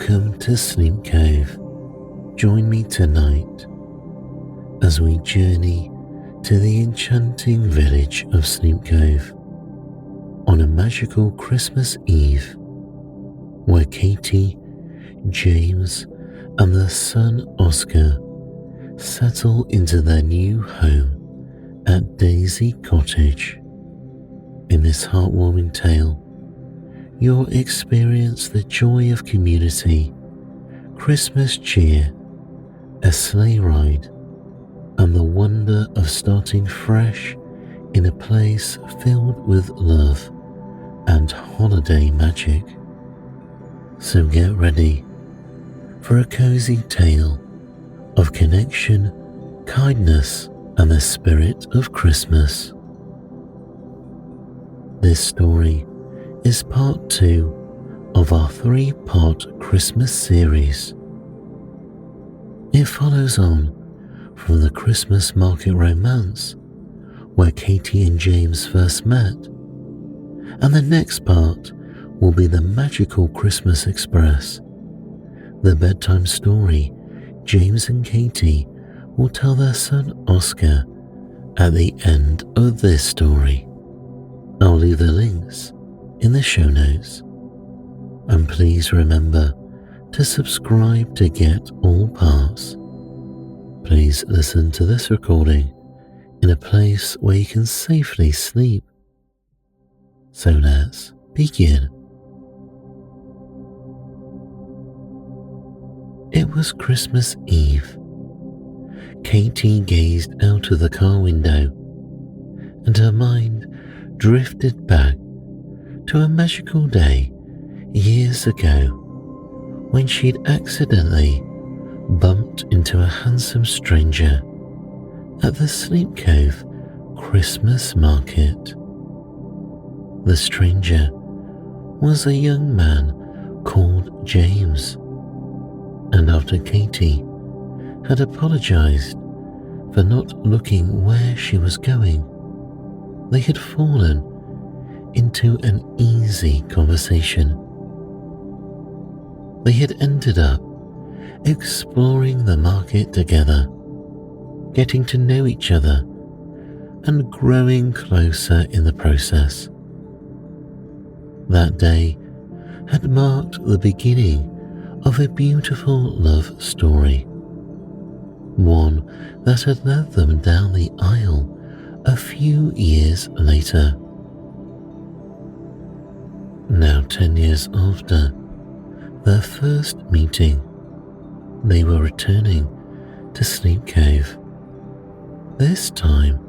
Welcome to Sleep Cove. Join me tonight as we journey to the enchanting village of Sleep Cove on a magical Christmas Eve where Kaite, James, and their son Oscar settle into their new home at Daisy Cottage. In this heartwarming tale, you'll experience the joy of community, Christmas cheer, a sleigh ride, and the wonder of starting fresh in a place filled with love and holiday magic. So get ready for a cozy tale of connection, kindness, and the spirit of Christmas. This story is part 2 of our 3-part Christmas series. It follows on from the Christmas market romance where Kaite and James first met, and the next part will be the magical Christmas Express, the bedtime story James and Kaite will tell their son Oscar at the end of this story. I'll leave the links in the show notes. And please remember to subscribe to get all parts. Please listen to this recording in a place where you can safely sleep. So let's begin. It was Christmas Eve. Kaite gazed out of the car window, and her mind drifted back to a magical day years ago when she'd accidentally bumped into a handsome stranger at the Sleep Cove Christmas market. The stranger was a young man called James, and after Kaite had apologized for not looking where she was going, they had fallen into an easy conversation. They had ended up exploring the market together, getting to know each other and growing closer in the process. That day had marked the beginning of a beautiful love story, one that had led them down the aisle a few years later. Now 10 years after their first meeting, they were returning to Sleep Cove, this time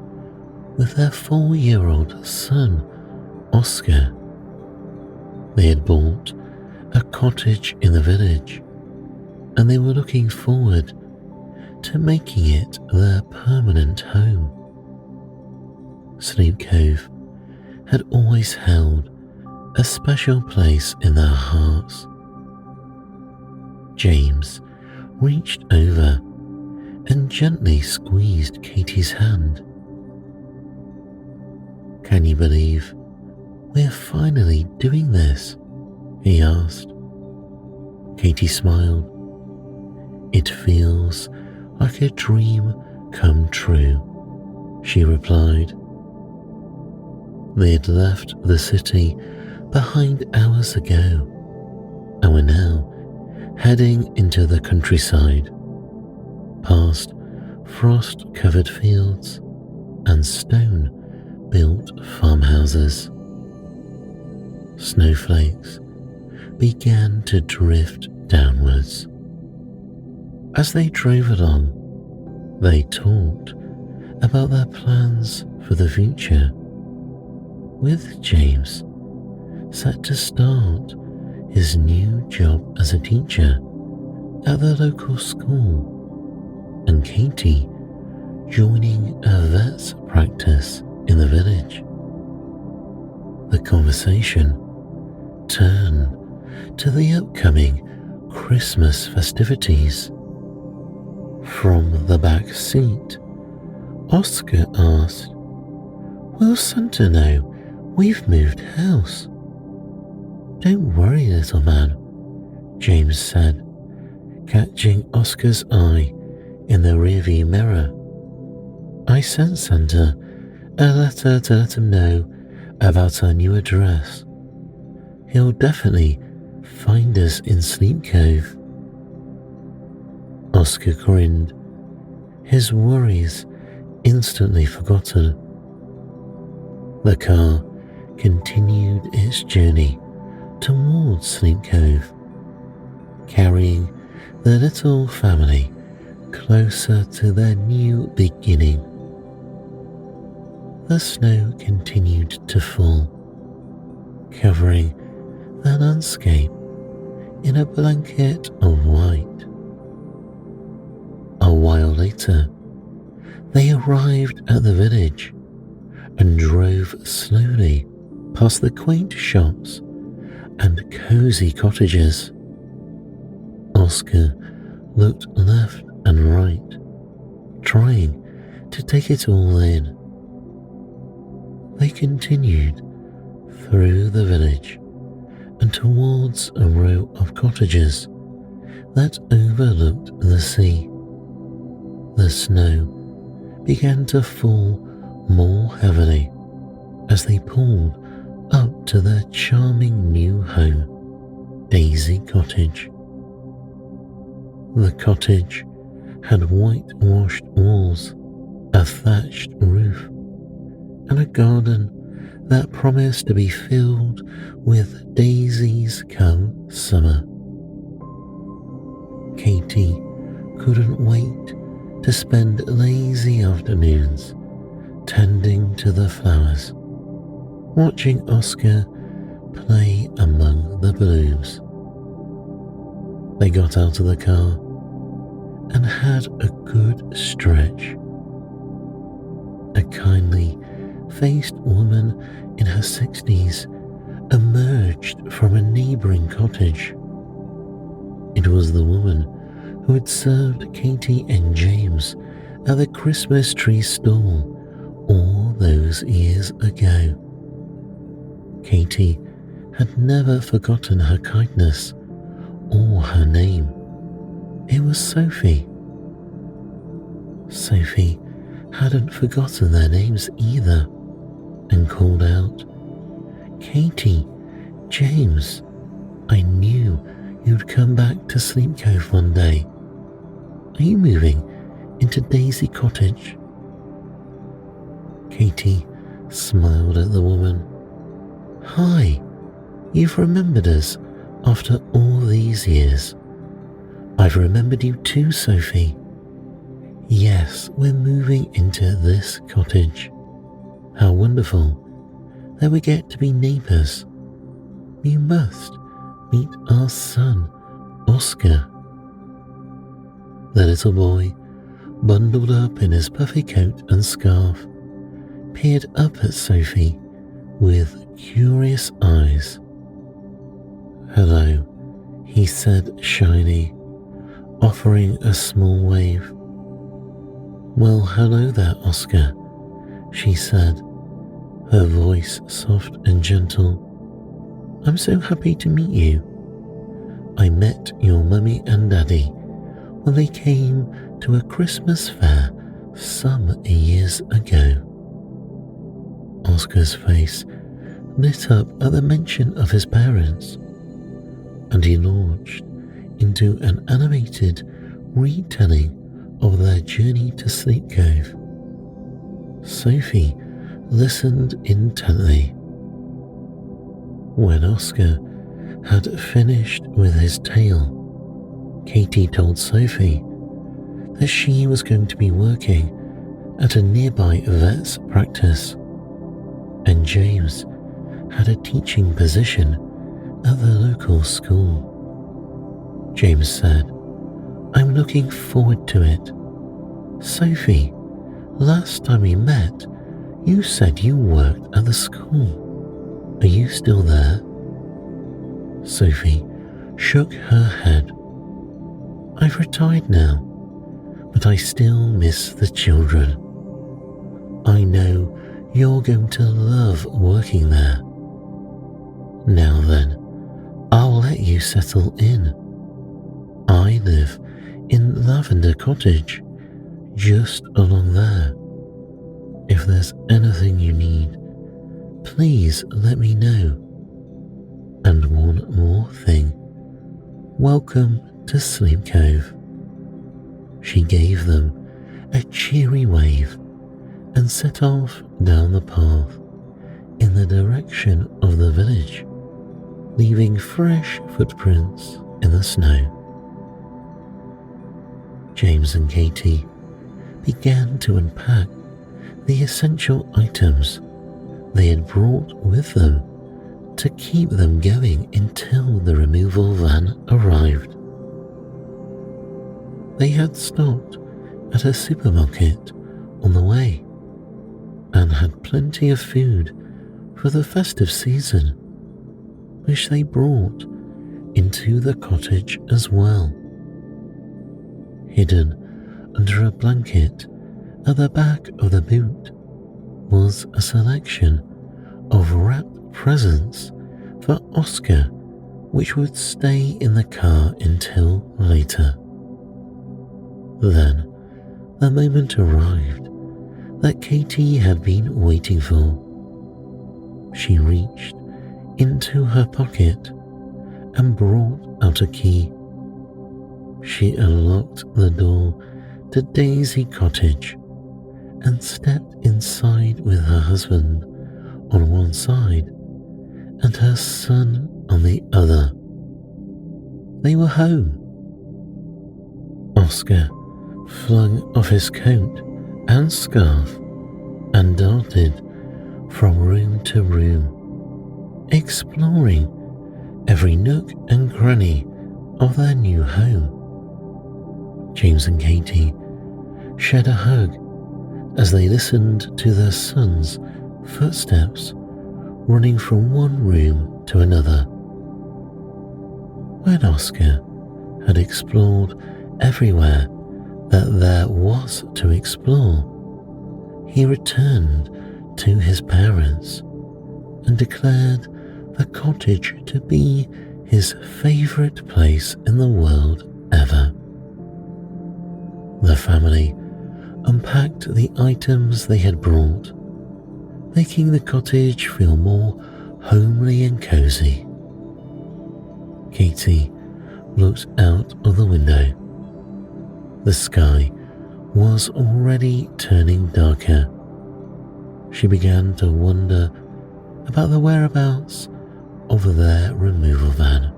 with their 4-year-old son, Oscar. They had bought a cottage in the village, and they were looking forward to making it their permanent home. Sleep Cove had always held a special place in their hearts. James reached over and gently squeezed Kaite's hand. "Can you believe we're finally doing this?" he asked. Kaite smiled. "It feels like a dream come true," she replied. They had left the city behind hours ago and were now heading into the countryside, past frost-covered fields and stone-built farmhouses. Snowflakes began to drift downwards. As they drove along, they talked about their plans for the future, with James set to start his new job as a teacher at the local school, and Kaite joining a vet's practice in the village. The conversation turned to the upcoming Christmas festivities. From the back seat, Oscar asked, "Will Santa know we've moved house?" "Don't worry, little man. James said, catching Oscar's eye in the rearview mirror. I sent Santa a letter to let him know about our new address. He'll definitely find us in Sleep Cove. Oscar grinned, his worries instantly forgotten. The car continued its journey towards Sleep Cove, carrying the little family closer to their new beginning. The snow continued to fall, covering the landscape in a blanket of white. A while later, they arrived at the village and drove slowly past the quaint shops and cozy cottages. Oscar looked left and right, trying to take it all in. They continued through the village and towards a row of cottages that overlooked the sea. The snow began to fall more heavily as they pulled up to their charming new home, Daisy Cottage. The cottage had whitewashed walls, a thatched roof, and a garden that promised to be filled with daisies come summer. Katie couldn't wait to spend lazy afternoons tending to the flowers, watching Oscar play among the blooms. They got out of the car and had a good stretch. A kindly faced woman in her 60s emerged from a neighbouring cottage. It was the woman who had served Kaite and James at the Christmas tree stall all those years ago. Katie had never forgotten her kindness or her name. It was Sophie. Sophie hadn't forgotten their names either and called out, Kaite, James, I knew you'd come back to Sleep Cove one day. Are you moving into Daisy Cottage? Katie smiled at the woman. Hi, you've remembered us after all these years. I've remembered you too, Sophie. Yes, we're moving into this cottage. How wonderful that we get to be neighbours. You must meet our son, Oscar. The little boy, bundled up in his puffy coat and scarf, peered up at Sophie with curious eyes. Hello, he said shyly, offering a small wave. Well, hello there, Oscar, she said, her voice soft and gentle. I'm so happy to meet you. I met your mummy and daddy when they came to a Christmas fair some years ago. Oscar's face lit up at the mention of his parents, and he launched into an animated retelling of their journey to Sleep Cove. Sophie listened intently. When Oscar had finished with his tale, Katie told Sophie that she was going to be working at a nearby vet's practice, and James had a teaching position at the local school. James said, I'm looking forward to it. Sophie, last time we met, you said you worked at the school. Are you still there? Sophie shook her head. I've retired now, but I still miss the children. I know you're going to love working there. Now then, I'll let you settle in. live in Lavender Cottage, just along there. If there's anything you need, please let me know. And one more thing. Welcome to Sleep Cove." She gave them a cheery wave and set off down the path in the direction of the village, leaving fresh footprints in the snow. James and Katie began to unpack the essential items they had brought with them to keep them going until the removal van arrived. They had stopped at a supermarket on the way and had plenty of food for the festive season, which they brought into the cottage as well. Hidden under a blanket at the back of the boot was a selection of wrapped presents for Oscar, which would stay in the car until later. Then the moment arrived that Katie had been waiting for. She reached into her pocket and brought out a key. She unlocked the door to Daisy Cottage and stepped inside with her husband on one side and her son on the other. They were home. Oscar flung off his coat and scarf and darted from room to room, exploring every nook and cranny of their new home. James and Katie shared a hug as they listened to their son's footsteps running from one room to another. When Oscar had explored everywhere that there was to explore, he returned to his parents and declared the cottage to be his favourite place in the world ever. The family unpacked the items they had brought, making the cottage feel more homely and cosy. Katie looked out of the window. The sky was already turning darker. She began to wonder about the whereabouts of their removal van.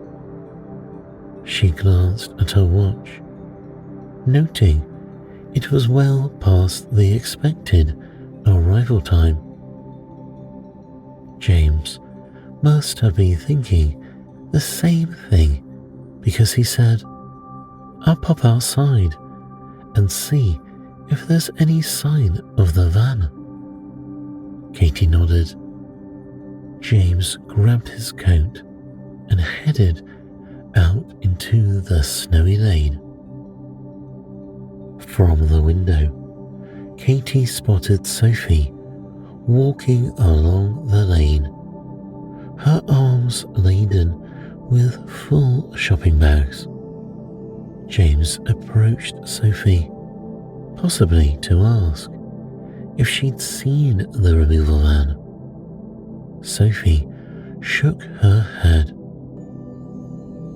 She glanced at her watch, noting it was well past the expected arrival time. James must have been thinking the same thing because he said, "I'll pop outside and see if there's any sign of the van." Katie nodded. James grabbed his coat and headed out into the snowy lane. From the window, Katie spotted Sophie walking along the lane, her arms laden with full shopping bags. James approached Sophie, possibly to ask if she'd seen the removal van. Sophie shook her head.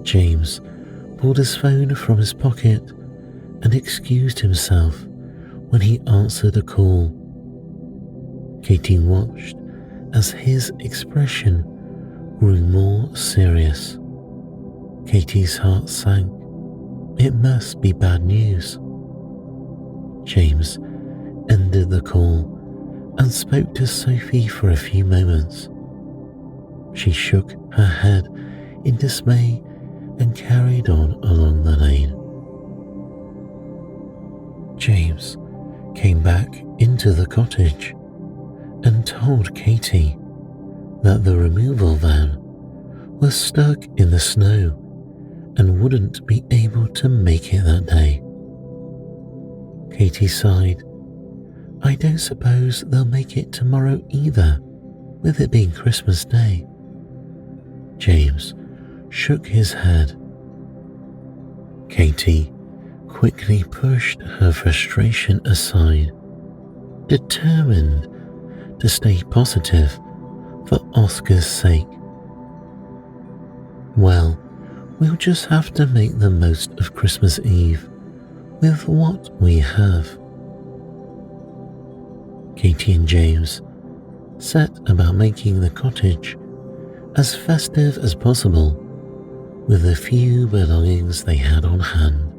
James pulled his phone from his pocket and excused himself when he answered a call. Katie watched as his expression grew more serious. Katie's heart sank. It must be bad news. James ended the call and spoke to Sophie for a few moments. She shook her head in dismay and carried on along the lane. James came back into the cottage and told Katie that the removal van was stuck in the snow and wouldn't be able to make it that day. Katie sighed. "I don't suppose they'll make it tomorrow either, with it being Christmas Day." James shook his head. Katie quickly pushed her frustration aside, determined to stay positive for Oscar's sake. Well, we'll just have to make the most of Christmas Eve with what we have. Kaite and James set about making the cottage as festive as possible with the few belongings they had on hand.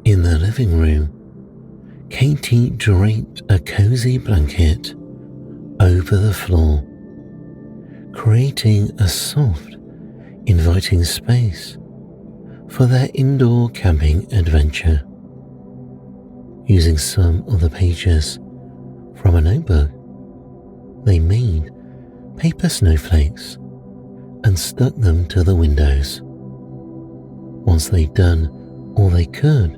In the living room, Katie draped a cozy blanket over the floor, creating a soft, inviting space for their indoor camping adventure. Using some of the pages from a notebook, they made paper snowflakes and stuck them to the windows. Once they'd done all they could,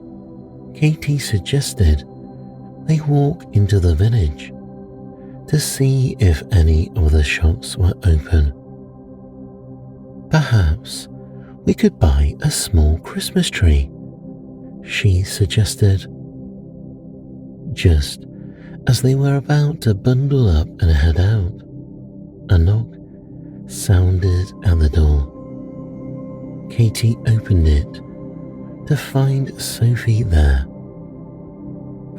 Katie suggested they walk into the village to see if any of the shops were open. Perhaps we could buy a small Christmas tree, she suggested. Just as they were about to bundle up and head out, a knock sounded at the door. Katie opened it to find Sophie there.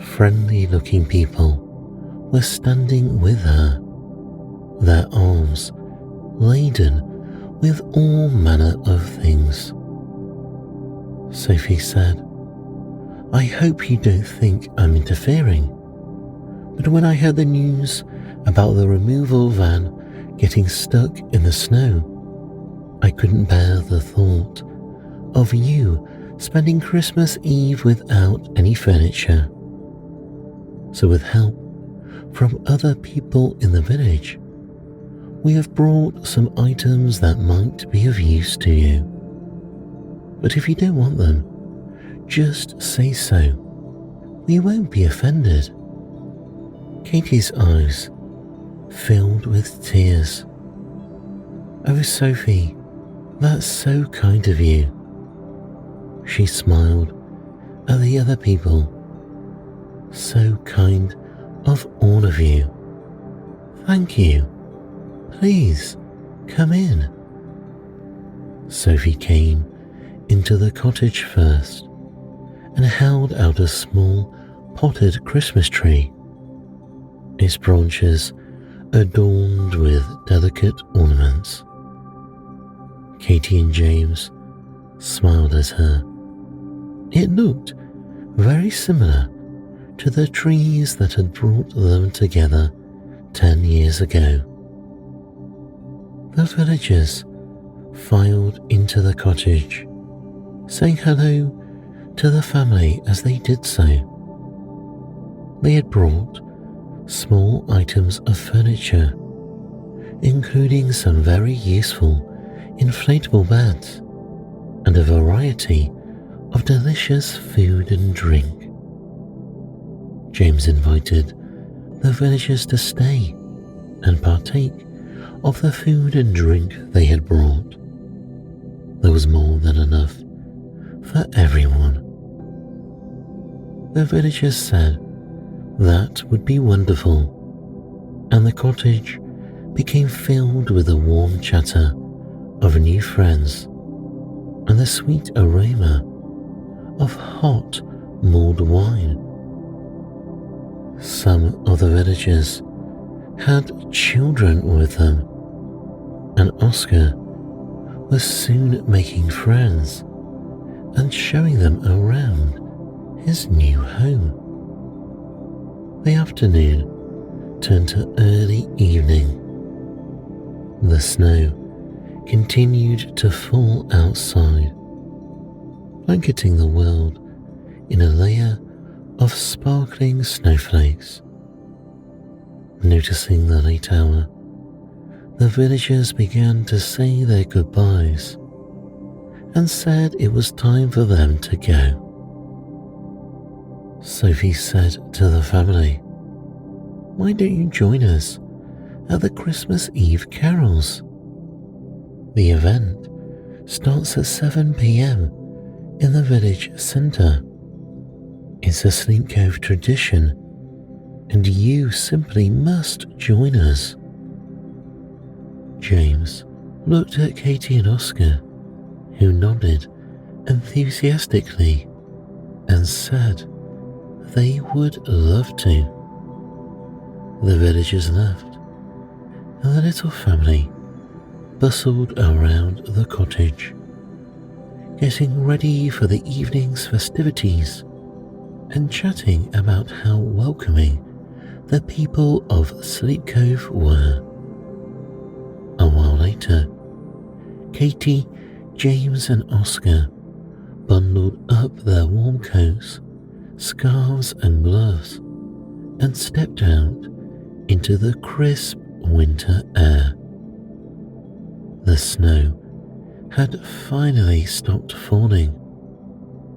Friendly-looking people were standing with her, their arms laden with all manner of things. Sophie said, "I hope you don't think I'm interfering, but when I heard the news about the removal van getting stuck in the snow, I couldn't bear the thought of you spending Christmas Eve without any furniture. So with help from other people in the village, we have brought some items that might be of use to you. But if you don't want them, just say so. We won't be offended." Katie's eyes filled with tears. "Oh, Sophie, that's so kind of you." She smiled at the other people. "So kind of all of you. Thank you. Please, come in." Sophie came into the cottage first and held out a small potted Christmas tree, its branches adorned with delicate ornaments. Kaite and James smiled at her. It looked very similar to the trees that had brought them together 10 years ago. The villagers filed into the cottage, saying hello to the family as they did so. They had brought small items of furniture, including some very useful inflatable beds and a variety of delicious food and drink. James invited the villagers to stay and partake of the food and drink they had brought. There was more than enough for everyone. The villagers said that would be wonderful, and the cottage became filled with the warm chatter of new friends and the sweet aroma of hot mulled wine. Some of the villagers had children with them, and Oscar was soon making friends and showing them around his new home. The afternoon turned to early evening. The snow continued to fall outside, blanketing the world in a layer of sparkling snowflakes. Noticing the late hour, the villagers began to say their goodbyes and said it was time for them to go. Sophie said to the family, "Why don't you join us at the Christmas Eve carols?" The event starts at 7 p.m. in the village centre. It's a Sleep Cove tradition, and you simply must join us. James looked at Katie and Oscar, who nodded enthusiastically and said they would love to. The villagers left, and the little family bustled around the cottage, getting ready for the evening's festivities and chatting about how welcoming the people of Sleep Cove were. A while later, Katie, James and Oscar bundled up their warm coats, scarves and gloves and stepped out into the crisp winter air. The snow had finally stopped falling,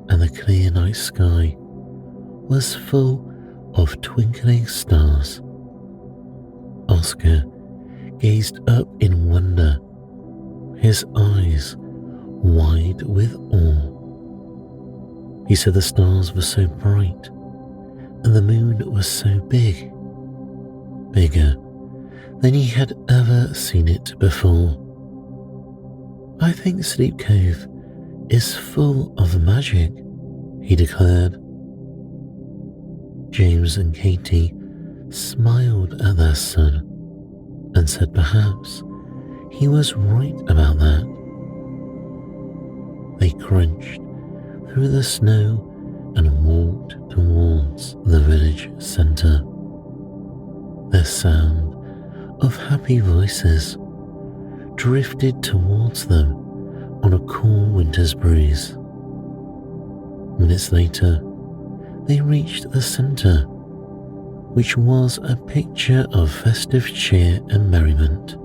and the clear night sky was full of twinkling stars. Oscar gazed up in wonder, his eyes wide with awe. He said the stars were so bright and the moon was so big, bigger than he had ever seen it before. I think Sleep Cove is full of magic, he declared. James and Katie smiled at their son and said perhaps he was right about that. They crunched through the snow and walked towards the village centre. The sound of happy voices drifted towards them on a cool winter's breeze. Minutes later, they reached the centre, which was a picture of festive cheer and merriment.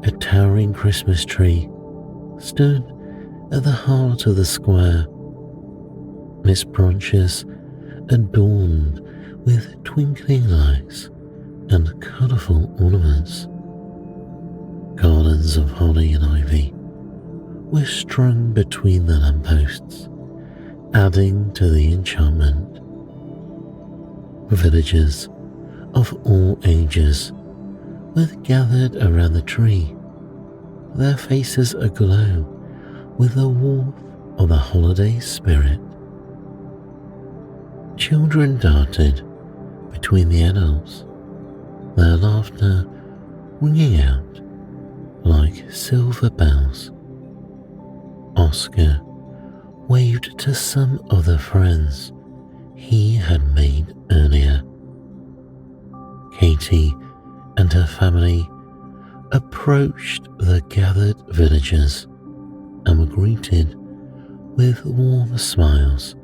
A towering Christmas tree stood at the heart of the square, its branches adorned with twinkling lights and colourful ornaments. Garlands of holly and ivy were strung between the lampposts, adding to the enchantment. Villagers of all ages were gathered around the tree, their faces aglow with the warmth of the holiday spirit. Children darted between the adults, their laughter ringing out like silver bells. Oscar waved to some of the friends he had made earlier. Katie and her family approached the gathered villagers and were greeted with warm smiles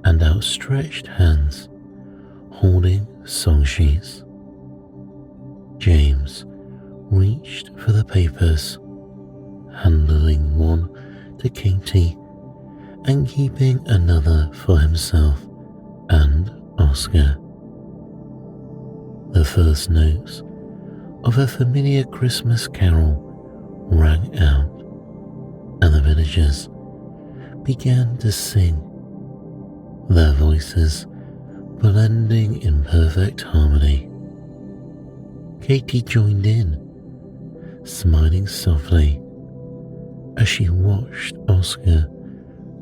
and outstretched hands holding song sheets. James reached for the papers, handing one to Katie and keeping another for himself and Oscar. The first notes of a familiar Christmas carol rang out, and the villagers began to sing, their voices blending in perfect harmony. Katie joined in, smiling softly as she watched Oscar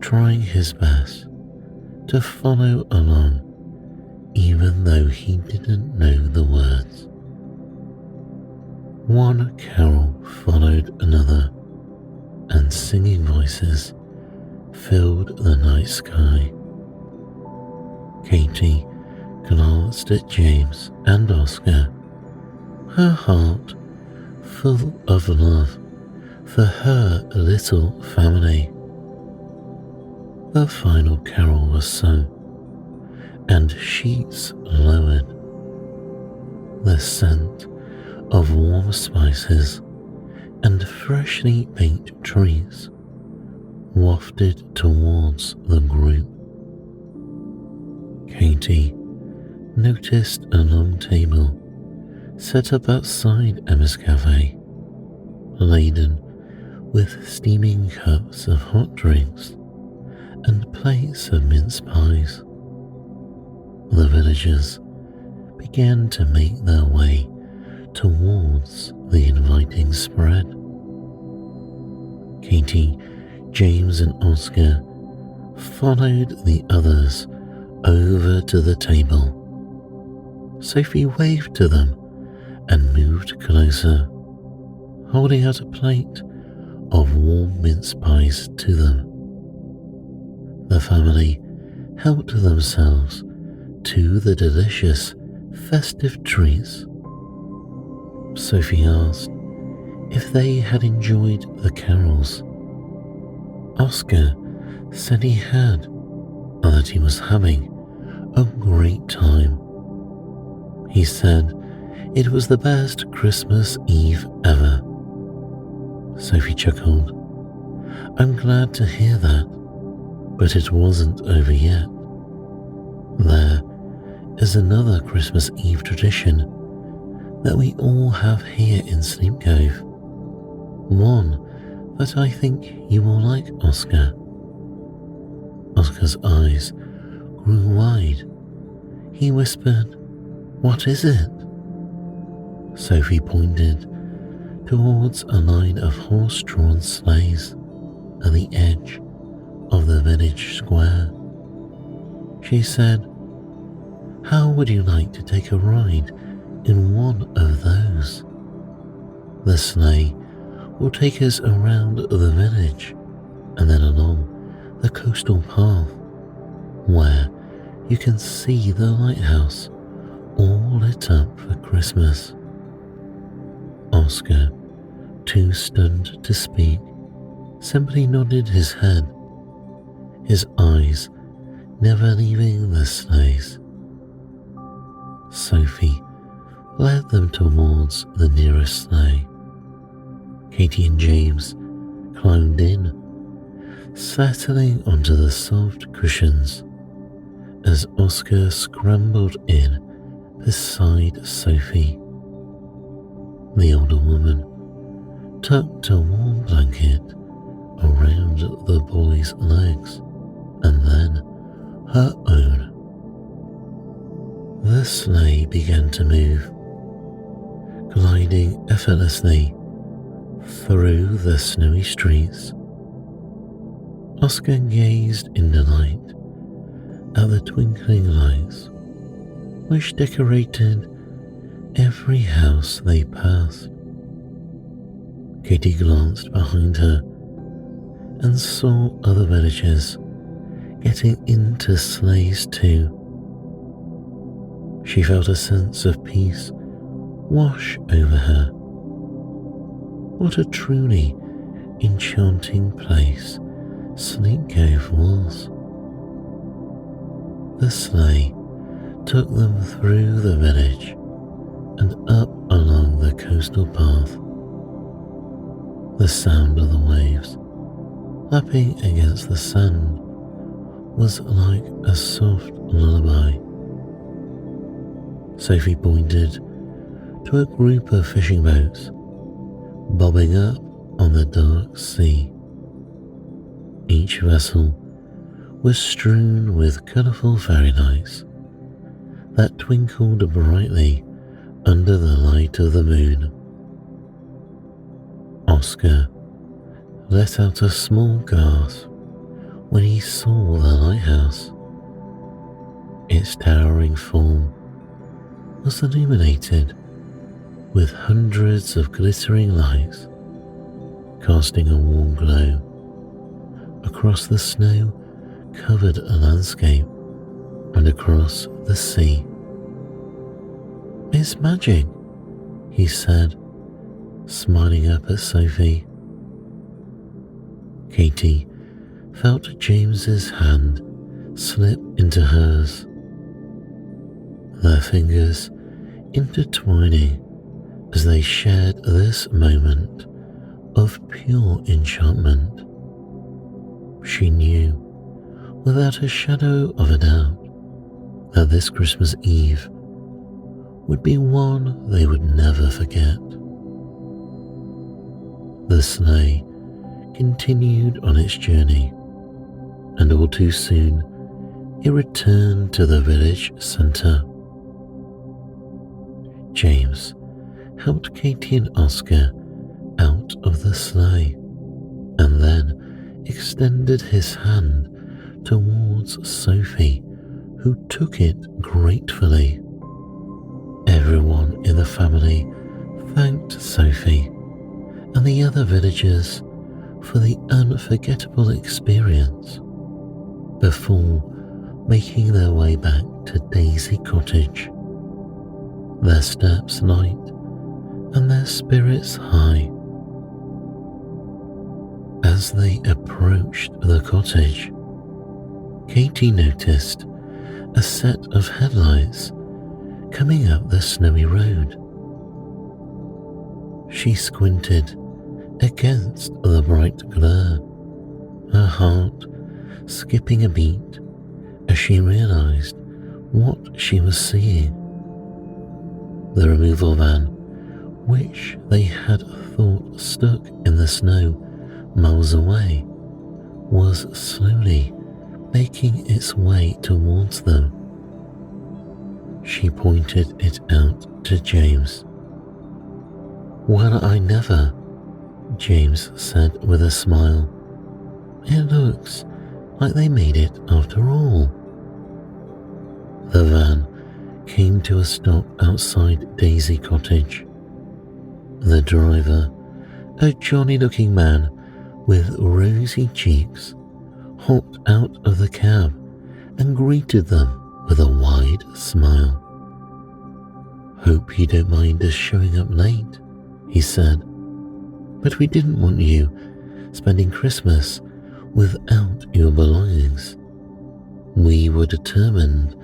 trying his best to follow along, even though he didn't know the words. One carol followed another, and singing voices filled the night sky. Katie glanced at James and Oscar, her heart full of love for her little family. The final carol was sung, and sheets lowered. The scent of warm spices and freshly baked treats wafted towards the group. Katie noticed a long table set up outside Emma's cafe, laden with steaming cups of hot drinks and plates of mince pies. The villagers began to make their way towards the inviting spread. Kaite, James, and Oscar followed the others over to the table. Sophie waved to them and moved closer, holding out a plate of warm mince pies to them. The family helped themselves to the delicious festive treats. Sophie asked if they had enjoyed the carols. Oscar said he had, and that he was having a great time. He said it was the best Christmas Eve ever. Sophie chuckled. I'm glad to hear that, but it wasn't over yet. There is another Christmas Eve tradition that we all have here in Sleep Cove. One that I think you will like, Oscar. Oscar's eyes grew wide. He whispered, What is it? Sophie pointed towards a line of horse-drawn sleighs at the edge of the village square. She said, How would you like to take a ride in one of those? The sleigh will take us around the village and then along the coastal path where you can see the lighthouse all lit up for Christmas. Oscar, too stunned to speak, simply nodded his head, his eyes never leaving the sleighs. Sophie led them towards the nearest sleigh. Kaite and James climbed in, settling onto the soft cushions as Oscar scrambled in beside Sophie. The older woman tucked a warm blanket around the boy's legs and then her own. The sleigh began to move, gliding effortlessly through the snowy streets. Oscar gazed in delight at the twinkling lights which decorated every house they passed. Kaite glanced behind her and saw other villagers getting into sleighs too. She felt a sense of peace wash over her. What a truly enchanting place Sleep Cove was. The sleigh took them through the village and up along the coastal path. The sound of the waves lapping against the sand was like a soft lullaby. Sophie pointed to a group of fishing boats bobbing up on the dark sea. Each vessel was strewn with colourful fairy lights that twinkled brightly under the light of the moon. Oscar let out a small gasp when he saw the lighthouse. Its towering form was illuminated with hundreds of glittering lights, casting a warm glow across the snow-covered landscape and across the sea. It's magic, he said, smiling up at Sophie. Kaite felt James's hand slip into hers, their fingers intertwining as they shared this moment of pure enchantment. She knew, without a shadow of a doubt, that this Christmas Eve would be one they would never forget. The sleigh continued on its journey, and all too soon it returned to the village centre. James helped Katie and Oscar out of the sleigh and then extended his hand towards Sophie, who took it gratefully. Everyone in the family thanked Sophie and the other villagers for the unforgettable experience before making their way back to Daisy Cottage, their steps light and their spirits high. As they approached the cottage, Katie noticed a set of headlights coming up the snowy road. She squinted against the bright glare, her heart skipping a beat as she realized what she was seeing. The removal van, which they had thought stuck in the snow miles away, was slowly making its way towards them. She pointed it out to James. "Well, I never," James said with a smile. "It looks like they made it after all." The van came to a stop outside Daisy Cottage. The driver, a jolly-looking man with rosy cheeks, hopped out of the cab and greeted them with a wide smile. "Hope you don't mind us showing up late," he said, "but we didn't want you spending Christmas without your belongings. We were determined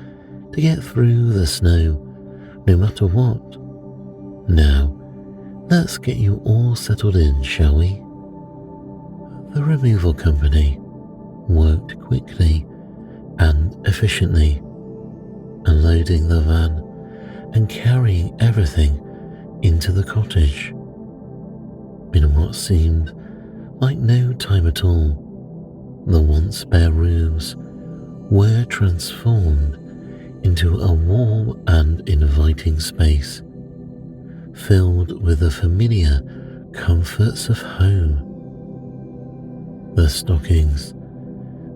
to get through the snow no matter what. Now, let's get you all settled in, shall we?" The removal company worked quickly and efficiently, unloading the van and carrying everything into the cottage. In what seemed like no time at all, the once bare rooms were transformed into a warm and inviting space, filled with the familiar comforts of home. The stockings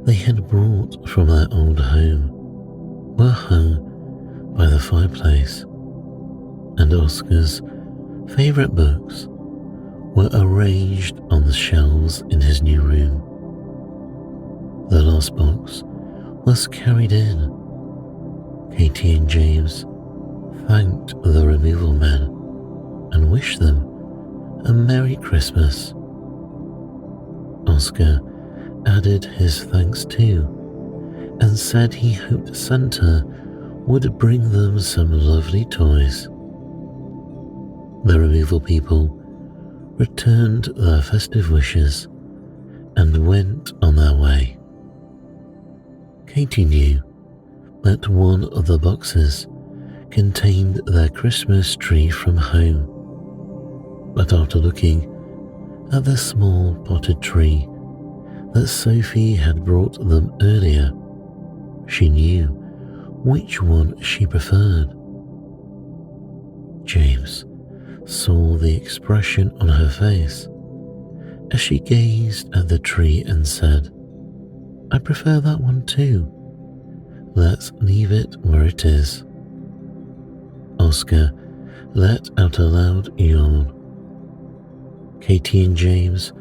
they had brought from their old home were hung by the fireplace, and Oscar's favourite books were arranged on the shelves in his new room. The lost box was carried in. Kaite and James thanked the removal men and wished them a Merry Christmas. Oscar added his thanks too and said he hoped Santa would bring them some lovely toys. The removal people returned their festive wishes and went on their way. Katie knew that one of the boxes contained their Christmas tree from home, but after looking at the small potted tree that Sophie had brought them earlier, she knew which one she preferred. James saw the expression on her face as she gazed at the tree and said, "I prefer that one too. Let's leave it where it is." Oscar let out a loud yawn. Kaite and James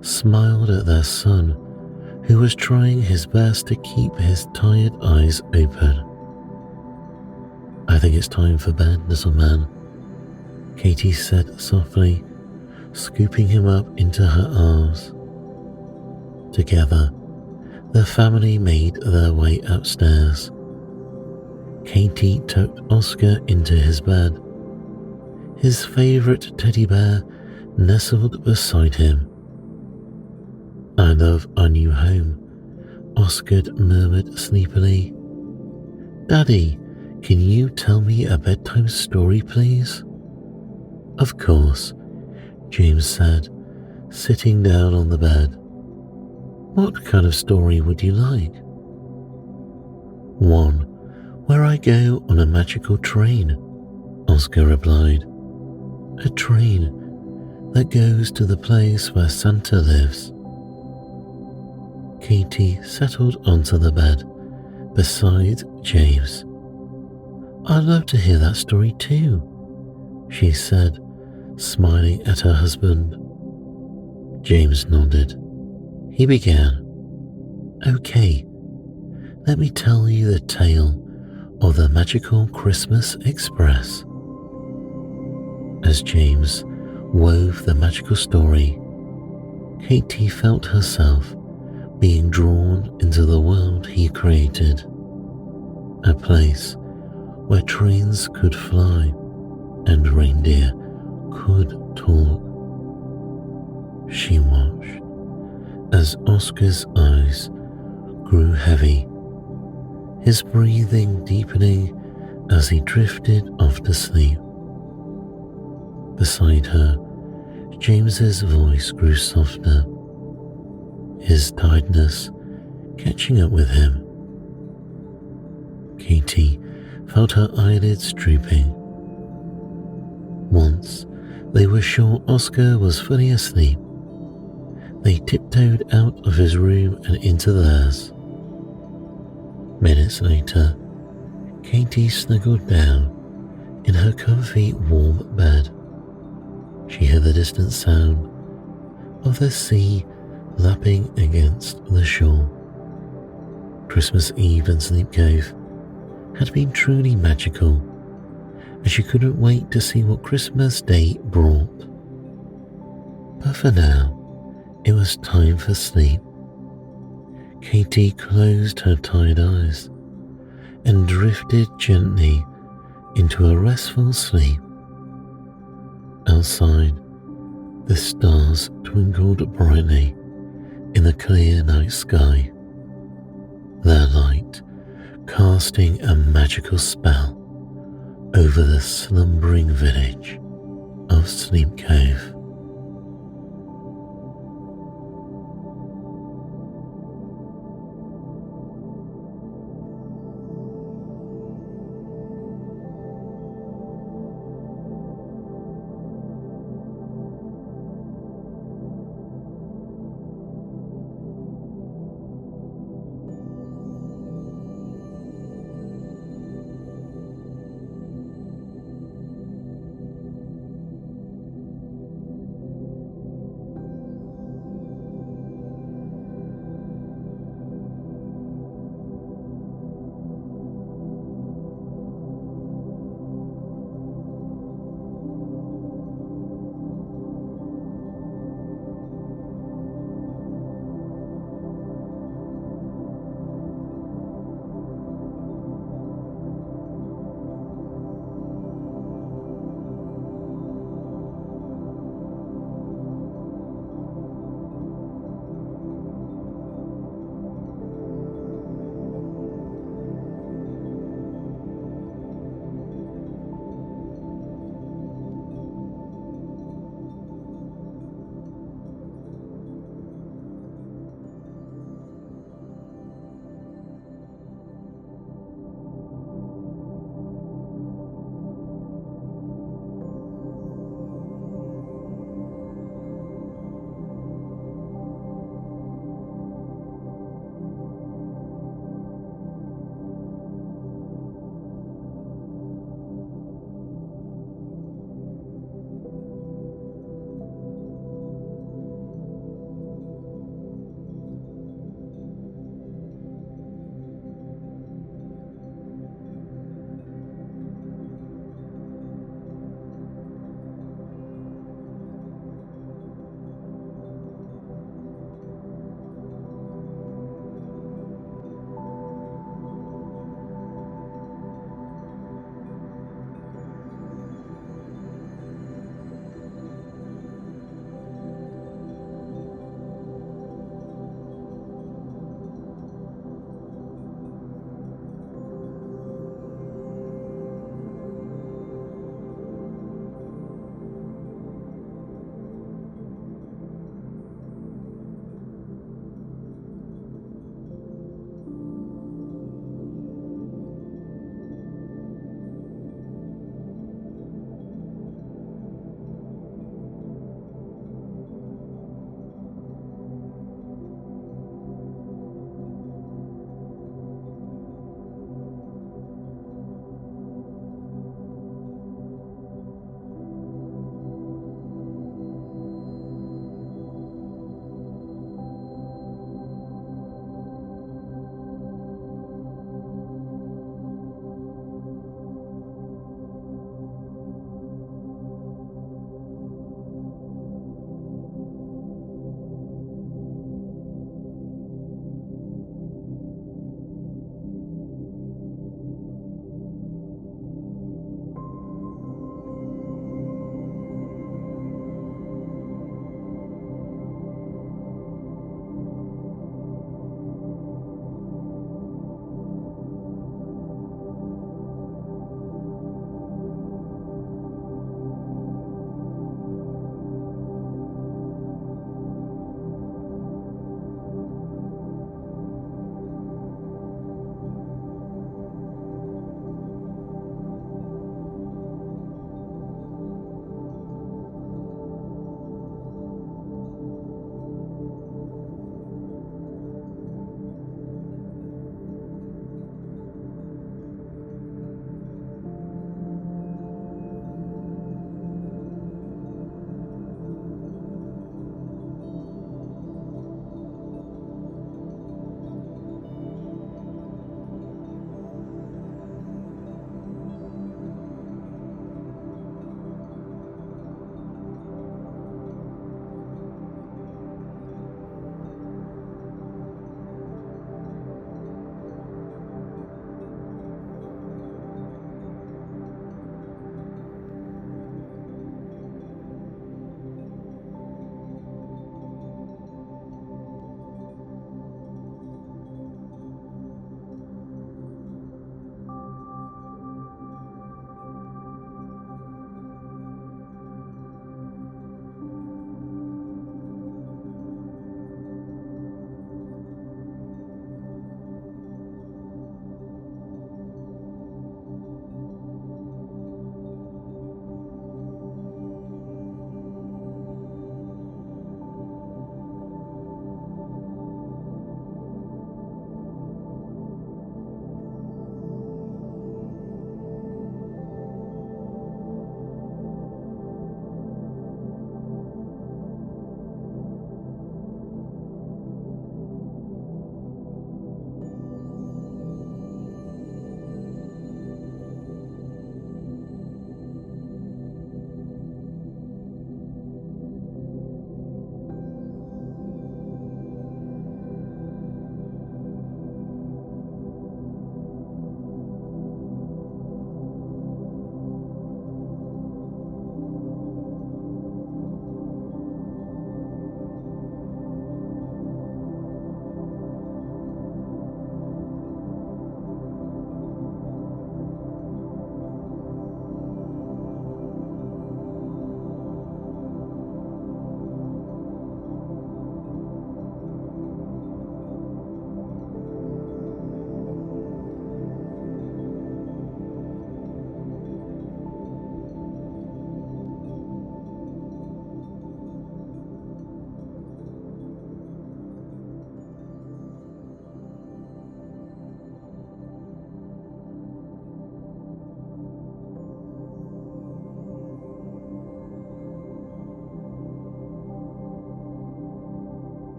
smiled at their son, who was trying his best to keep his tired eyes open. "I think it's time for bed, little man," Katie said softly, scooping him up into her arms. Together, the family made their way upstairs. Katie tucked Oscar into his bed. His favourite teddy bear nestled beside him. "I love our new home," Oscar murmured sleepily. "Daddy, can you tell me a bedtime story, please?" "Of course," James said, sitting down on the bed. What kind of story would you like? One where I go on a magical train, Oscar replied. A train that goes to the place where Santa lives. Katie settled onto the bed beside James. I'd love to hear that story too, she said, smiling at her husband. James nodded. He began. Okay, let me tell you the tale of the magical Christmas Express. As James wove the magical story, Katie felt herself being drawn into the world he created, a place where trains could fly and reindeer could talk. She watched as Oscar's eyes grew heavy, his breathing deepening as he drifted off to sleep. Beside her, James's voice grew softer, his tiredness catching up with him. Katie felt her eyelids drooping. Once they were sure Oscar was fully asleep, they tiptoed out of his room and into theirs. Minutes later, Katie snuggled down in her comfy, warm bed. She heard the distant sound of the sea lapping against the shore. Christmas Eve in Sleep Cove had been truly magical, and she couldn't wait to see what Christmas Day brought. But for now, it was time for sleep. Katie closed her tired eyes and drifted gently into a restful sleep. Outside, the stars twinkled brightly in the clear night sky, their light casting a magical spell over the slumbering village of Sleep Cove.